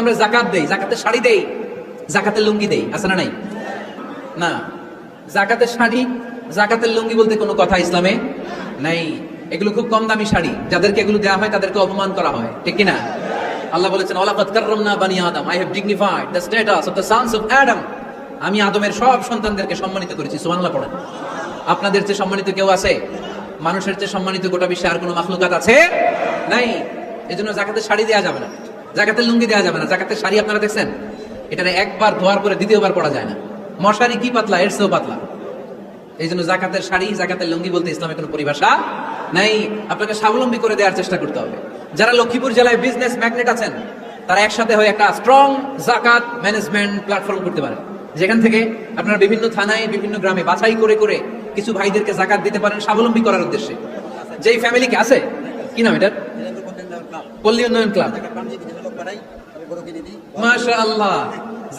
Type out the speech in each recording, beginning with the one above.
আমরা জাকাত দেই, জাকাতের শাড়ি দেই, জাকাতের লুঙ্গি দেই, আছে না নাই? না, জাকাতের শাড়ি জাকাতের লুঙ্গি বলতে কোনো কথা ইসলামে নাই। এগুলো খুব কম দামি শাড়ি, যাদেরকে এগুলো দেওয়া হয় তাদেরকে অপমান করা হয়, ঠিক কিনা? আল্লাহ বলেছেন ওয়ালাকাদ কাররামনা বানি আদম, I have dignified the status of the sons of Adam. আমি আদমের সব সন্তানদেরকে সম্মানিত করেছি। সুবহানাল্লাহ পড়েন। আপনাদের চেয়ে সম্মানিত কেউ আছে? মানুষের চেয়ে সম্মানিত গোটা বিশ্বে আর কোনো মাখলুকাত আছে? নাই। এজন্য জাকাতের শাড়ি দেওয়া যাবে না, জাকাতের লুঙ্গি দেওয়া যাবে না। জাকাতের শাড়ি আপনারা দেখছেন? এটা একবার ধোয়ার পরে দ্বিতীয়বার পরা যায় না। মশারি কি পাতলা, এর চেয়েও পাতলা। এই জন্য জাকাতের শাড়ি, জাকাতের লুঙ্গি বলতে ইসলামের কোনো পরিভাষা নাই। আপনাকে স্বাবলম্বী করে দেওয়ার চেষ্টা করতে হবে। যারা লক্ষ্মীপুর জেলায় বিজনেস ম্যাগনেট আছেন, তারা একসাথে হয়ে একটা স্ট্রং জাকাত ম্যানেজমেন্ট প্ল্যাটফর্ম করতে পারেন, যেখান থেকে আপনারা বিভিন্ন থানায়, বিভিন্ন গ্রামে বাছাই করে করে কিছু ভাইদেরকে জাকাত দিতে পারেন স্বাবলম্বী করার উদ্দেশ্যে। যেই ফ্যামিলিকে আছে, কি নাম এটার? পল্লী উন্নয়ন ক্লাব। মাশাআল্লাহ,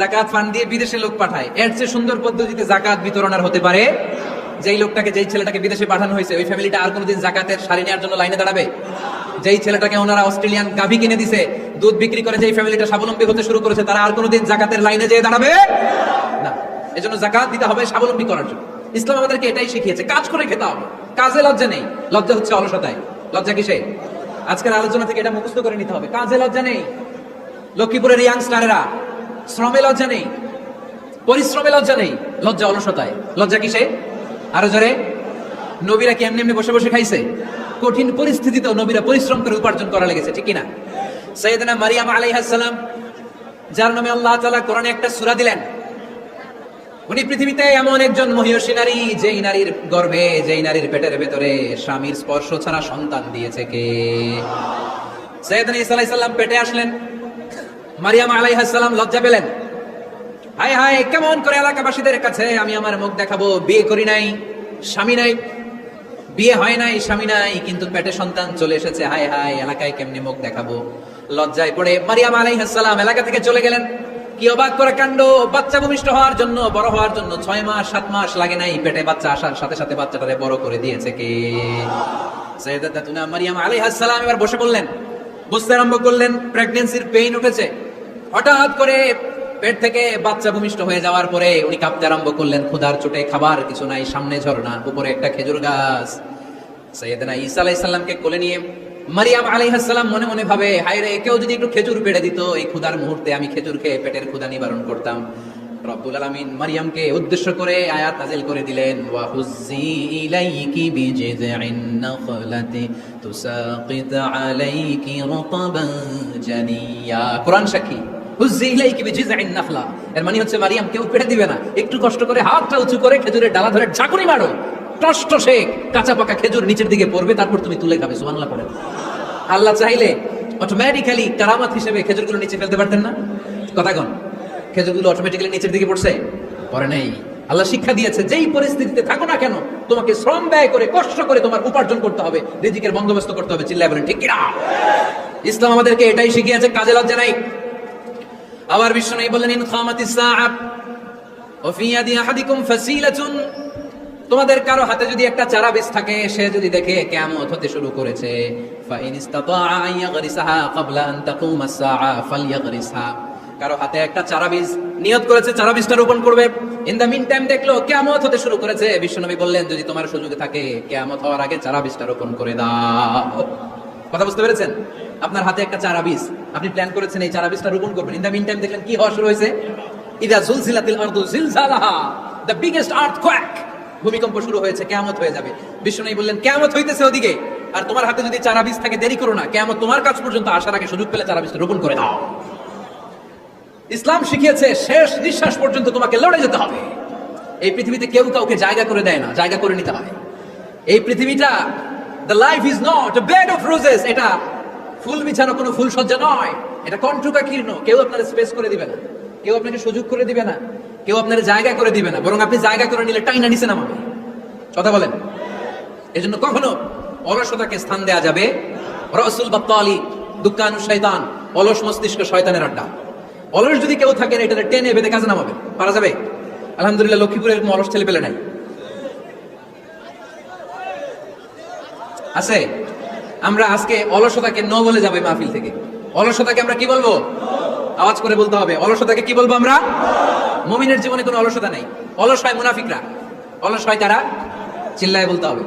জাকাত ফান্ড দিয়ে বিদেশে লোক পাঠায়। এর চেয়ে সুন্দর পদ্ধতিতে জাকাত বিতরণ আর হতে পারে? যেই লোকটাকে, যেই ছেলেটাকে বিদেশে পাঠানো হয়েছে, ওই ফ্যামিলিটা আর কোনোদিন জাকাতের শাড়ি নেওয়ার জন্য লাইনে দাঁড়াবে? যেই ছেলেটাকে ওনারা অস্ট্রেলিয়ান গাভী কিনে দিছে, দুধ বিক্রি করে যেই ফ্যামিলিটা স্বাবলম্বী হতে শুরু করেছে, তারা আর কোনোদিন জাকাতের লাইনে যেয়ে দাঁড়াবে না। এজন্য জাকাত দিতে হবে স্বাবলম্বী করার জন্য। ইসলাম আমাদেরকে এটাই শিখিয়েছে, কাজ করে খেতে হবে। কাজে লজ্জা নেই, লজ্জা হচ্ছে অলসতায়। লজ্জা কিসে? আজকের আলোচনা থেকে এটা মুখস্থ করে নিতে হবে। কাজে লজ্জা নেই। লক্ষ্মীপুরের ইয়াংস্টারেরা শ্রমে লজ্জা নেই, পরিশ্রমে লজ্জা নেই, লজ্জা অলসতায়। লজ্জা কিসে? আরো জোরে। নবীরা কি এমনি এমনি বসে বসে খাইছে? কঠিন পরিস্থিতিতেও নবীরা পরিশ্রম করে উপার্জন করা লেগেছে, ঠিক কিনা? সাইয়েদনা মারিয়াম আলাইহিস সালাম, যার নামে আল্লাহ তাআলা কোরআনে একটা সূরা দিলেন, উনি পৃথিবীতে এমন একজন মহিয়সী নারী, যেই নারীর গর্ভে, যেই নারীর পেটের ভেতরে স্বামীর স্পর্শ ছাড়া সন্তান দিয়েছে কে? সাইয়েদনা ঈসা আলাইহিস সালাম পেটে আসলেন। মারিয়াম আলাইহিস সালাম লজ্জা পেলেন। হায় হায়, কেমন করে এলাকাবাসীদের কাছে আমি আমার মুখ দেখাবো? বিয়ে করি নাই, স্বামী নাই, বিয়ে হয় নাই, স্বামী নাই, কিন্তু পেটে সন্তান চলে এসেছে। হায় হায়, এলাকায় কেমনে মুখ দেখাবো? লজ্জায় পড়ে মারিয়াম আলাইহিস সালাম এলাকা থেকে চলে গেলেন। কি অবাক করে কাণ্ড! বাচ্চা ভূমিষ্ঠ হওয়ার জন্য, বড় হওয়ার জন্য 6 মাস 7 মাস লাগে নাই, পেটে বাচ্চা আসার সাথে সাথে বাচ্চাটারে বড় করে দিয়েছে কে? সাইয়েদাতুনা মারিয়াম আলাইহিস সালাম এবার বসে পড়লেন, বুঝতে আরম্ভ করলেন প্রেগন্যান্সির পেইন উঠেছে। হঠাৎ করে পেট থেকে বাচ্চা ভূমিষ্ঠ হয়ে যাওয়ার পরে উনি কাঁপতে আরম্ভ করলেন। ক্ষুধার চোটে, খাবার কিছু নাই, সামনে ঝর্ণা, উপরে একটা খেজুর গাছ। সাইয়েদনা ঈসা আলাইহিস সালামকে কোলে নিয়ে মারিয়াম আলাইহিস সালাম মনে মনে ভাবে, হায় রে, কেউ যদি একটু খেজুর পেড়ে দিত, এই ক্ষুধার মুহূর্তে আমি খেজুর খেয়ে পেটের ক্ষুধা নিবারণ করতাম। রব্বুল আলামিন মারিয়ামকে উদ্দেশ্য করে আয়াত নাযিল করে দিলেন, ওয়া হুজ্জি ইলাইকি বিজিযিন নাখলাতি তুসাকিত আলাইকি রতবান জানিয়া। কোরআন সাক্ষী, হুজ্জি ইলাইকি বিজিযিন নাখলা, এর মানে হচ্ছে মারিয়াম, কেউ পেড়ে দিবে না, একটু কষ্ট করে হাতটা উঁচু করে খেজুরের ডালা ধরে ঝাঁকুনি মারো, টষ্ট সে কাঁচা পাকা খেজুর নিচের দিকে পড়বে, তারপর তুমি তুলে খাবে। সুবহানাল্লাহ পড়েন। আল্লাহ চাইলে অটোমেটিক্যালি কারামাত হিসেবে খেজুরগুলো নিচে ফেলতে পারতেন না? কথা কোন? খেজুরগুলো অটোমেটিক্যালি নিচের দিকে পড়ছে? পড়ে নাই। আল্লাহ শিক্ষা দিয়েছে, যেই পরিস্থিতিতে থাকো না কেন, তোমাকে শ্রম ব্যয় করে, কষ্ট করে তোমার উপার্জন করতে হবে, রিজিকের বন্দোবস্ত করতে হবে। চিল্লায় বলেন ঠিক কিনা? ইসলাম আমাদেরকে এটাই শিখিয়েছে, কাজে লজ্জা নাই। আবার বিশ্বনবী বললেন, ইন খামাতিস সাআ ওয়া ফি ইয়াদি আহাদিকুম ফাসিলাতুন, তোমাদের কারো হাতে যদি একটা চারা বীজ থাকে, সে যদি দেখে কিয়ামত হতে শুরু করেছে, ফা ইন ইসতাতাআ আন ইয়াগরিসাহা ক্বাবলা আন তাকুমাস সাআ ফালইয়াগরিসহা, কারো হাতে একটা চারা বীজ নিয়ত করেছে, চারা বীজটা রোপণ করবে, ইন দা মিন টাইম দেখলো কিয়ামত হতে শুরু করেছে, বিশ্বনবী বললেন, যদি তোমার সুযোগ থাকে কিয়ামত হওয়ার আগে চারা বীজটা রোপণ করে দাও। কথা বুঝতে পেরেছেন? আপনার হাতে একটা চারা বীজ, আপনি প্ল্যান করেছেন এই চারা বীজটা রোপণ করবেন, ইন দা মিন টাইম দেখলেন কি হওয়া শুরু হয়েছে? ইদা জুলজিলাতিল আরদু জিলজালাহা, দ্য বিগেস্ট আর্থকোয়েক, ভূমিকম্প শুরু হয়েছে, কিয়ামত হয়ে যাবে। বিশ্বনবী বললেন, কিয়ামত হইতেছে ওদিকে, আর তোমার হাতে যদি চারা বীজ থাকে, দেরি করো না, কিয়ামত তোমার কাছ পর্যন্ত আসার আগে সুযোগ পেলে চারা বীজটা রোপণ করে দাও। ইসলাম শিখিয়েছে, শেষ নিঃশ্বাস পর্যন্ত তোমাকে লড়ে যেতে হবে। এই পৃথিবীতে কেউ কাউকে জায়গা করে দেয় না, জায়গা করে নিতে হয়। এই পৃথিবীটা, the life is not a bed of roses, এটা ফুল বিছানো কোনো ফুল সজ্জা নয়, এটা কণ্টকাকীর্ণ। কেউ আপনার স্পেস করে দিবে না, কেউ আপনাকে সুযোগ করে দিবে না, কেউ আপনার জায়গা করে দিবে না, বরং আপনি জায়গা করে নিলে টাইনা নিচে নামাবে। কথা বলেন? এজন্য কখনো অলসতাকে স্থান দেয়া যাবে। রাসূল বাত্তালি, দুঃখানু শয়তান, অলস মস্তিষ্ক শয়তানের আড্ডা। অলস যদি কেউ থাকে, এটাতে টেনে বেঁধে কাজে নামাবে, পারা যাবে? আলহামদুলিল্লাহ, লক্ষ্মীপুরে এরকম অলস ছেলে পেলে নাই, আছে? আমরা আজকে অলসতাকে ন বলে যাবে মাহফিল থেকে। অলসতাকে আমরা কি বলবো? আওয়াজ করে বলতে হবে। অলসতাকে কি বলবো আমরা? মুমিনের জীবনে কোনো অলসতা নাই। অলস হয় মুনাফিকরা। অলস হয় কারা? চিল্লায় বলতে হবে।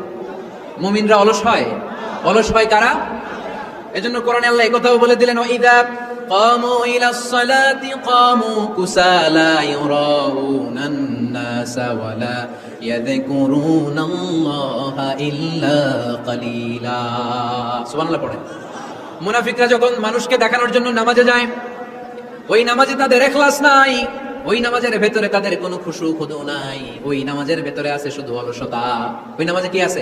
মুমিনরা অলস হয়? অলস হয় কারা? এজন্য কোরআনে আল্লাহ এই কথাও বলে দিলেন, ওয়াইদা قاموا إلى الصلاة قاموا كسالى يراءون الناس ولا يذكرون الله إلا قليلا। সুবহানাল্লাহ পড়েন। মুনাফিকরা যখন মানুষকে দেখানোর জন্য নামাজে যায়, ওই নামাজে তাদের ইখলাস নাই, ওই নামাজের ভেতরে তাদের কোনো খুশু খুদু নাই, ওই নামাজের ভেতরে আছে শুধু অলসতা। ওই নামাজে কি আছে?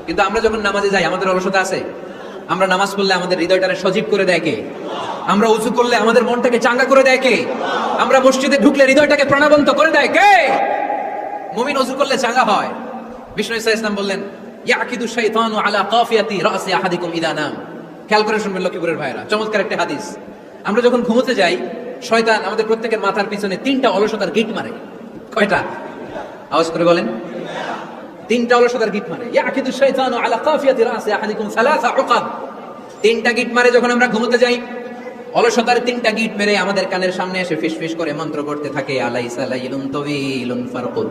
কিন্তু আমরা যখন নামাজে যাই আমাদের অলসতা আছে? আমরা নামাজ পড়লে আমাদের হৃদয়টারে সজীব করে দেয় কে? আমরা উযু করলে আমাদের মনটাকে চাঙ্গা করে দেয় কে? আমরা মসজিদে ঢুকলে হৃদয়টাকে প্রাণবন্ত করে দেয় কে? মুমিন উযু করলে চাঙ্গা হয়। বিষ্ণু ইসা ইসলাম বললেন, ইয়াকিদু শাইতানু আলা কাফিয়াতি রাসি আহাদিকুম ইদা নাম। খেয়াল করে শুনবেন লক্ষ্মীপুরের ভাইরা, চমৎকার একটা হাদিস। আমরা যখন ঘুমোতে যাই, শয়তান আমাদের প্রত্যেকের মাথার পিছনে 3টা অলসতার গিট মারে। কয়টা? আওয়াজ করে বলেন। 3টা অলসতার গিট মারে। ইয়াকিদু শাইতানু আলা কাফিয়াতি রাসি আহাদিকুম সালাসা উকাদ। 3টা গিট মারে যখন আমরা ঘুমোতে যাই। অলসতার 3টা গিট মেরে আমাদের কানের সামনে এসে ফিসফিস করে মন্ত্র করতে থাকে, আলাইসা লাইলুন তাওয়িলুন ফারকুদ,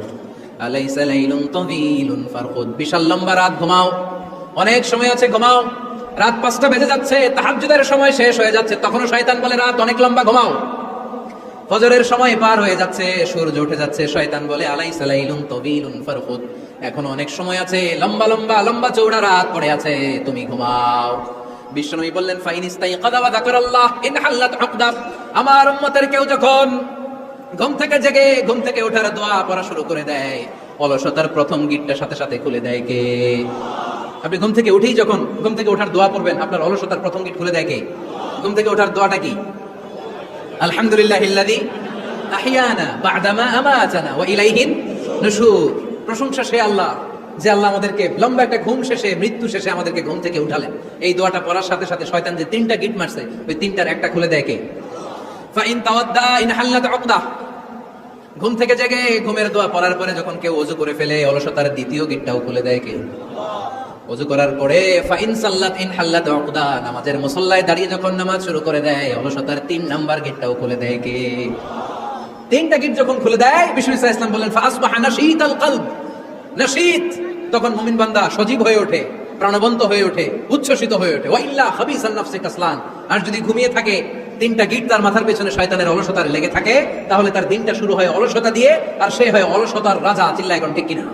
আলাইসা লাইলুন তাওয়িলুন ফারকুদ। বিশাল লম্বা রাত, ঘুমাও। অনেক সময় আছে, ঘুমাও। রাত 5টা বেজে যাচ্ছে, তাহাজ্জুদের সময় শেষ হয়ে যাচ্ছে, তখনও শয়তান বলে রাত অনেক লম্বা, ঘুমাও। ফজরের সময় পার হয়ে যাচ্ছে, সূর্য উঠে যাচ্ছে, শয়তান বলে আলাইসা লাইলুন তাওয়িলুন ফারকুদ, এখনো অনেক সময় আছে, লম্বা লম্বা লম্বা চৌড়া রাত পড়ে আছে, তুমি ঘুমাও। বিশ্বনবী বললেন, ফাইনিস্তাইকাযা ওয়া যাকারাল্লাহ ইনহাল্লাত উকদা। আমার উম্মতের কেউ যখন ঘুম থেকে জেগে ঘুম থেকে ওঠার দোয়া পড়া শুরু করে দেয়, অলসতার প্রথম গিটটা সাথে সাথে খুলে দেয় কে? আপনি ঘুম থেকে উঠেই যখন ঘুম থেকে ওঠার দোয়া পড়বেন, আপনার অলসতার প্রথম গিট খুলে দেয় কে? ঘুম থেকে ওঠার দোয়াটা কি? আলহামদুলিল্লাহিল্লাযী আহইয়ানা বা'দা মা আমাতানা ওয়া ইলাইহিন নুশুর। প্রশংসা সে আল্লাহ, যে আল্লাহ আমাদেরকে লম্বা একটা ঘুম শেষে, মৃত্যু শেষে আমাদেরকে ঘুম থেকে উঠালেন। এই দোয়াটা পড়ার সাথে সাথে শয়তান যে 3টা গিট মারছে, ওই 3টার একটা খুলে দেয় কে? ফাইন তাওয়াদ্দা ইনহাল্লাত উকদা। ঘুম থেকে জেগে ঘুমের দোয়া পড়ার পরে যখন কেউ ওযু করে ফেলে, অলসতার দ্বিতীয় গিটটাও খুলে দেয় কে? ওযু করার পরে ফাইন সাল্লাত ইনহাল্লাত উকদা। নামাজের মুসল্লায় দাঁড়িয়ে যখন নামাজ শুরু করে দেয়, অলসতার 3 নাম্বার গিটটাও খুলে দেয় কে? 3টা গিট যখন খুলে দেয়, বিষ্ণু ইসা ইসলাম বললেন, ফাসবাহা নাশীতাল কলব। নাশীত, তখন মুমিন বান্দা সজীব হয়ে ওঠে, প্রাণবন্ত হয়ে ওঠে, উচ্ছ্বসিত হয়ে ওঠে। ওয়াইল্লা খাবিসান নাফসি কাসলান। আর যদি ঘুমিয়ে থাকে, 3টা গিট তার মাথার পেছনে শয়তানের অলসতার লেগে থাকে, তাহলে তার দিনটা শুরু হয় অলসতা দিয়ে, আর সে হয় অলসতার রাজা। চিল্লায় এখন ঠিক কিনা?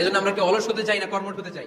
এজন্য আমরা কি অলস হতে চাই না কর্মঠ হতে চাই?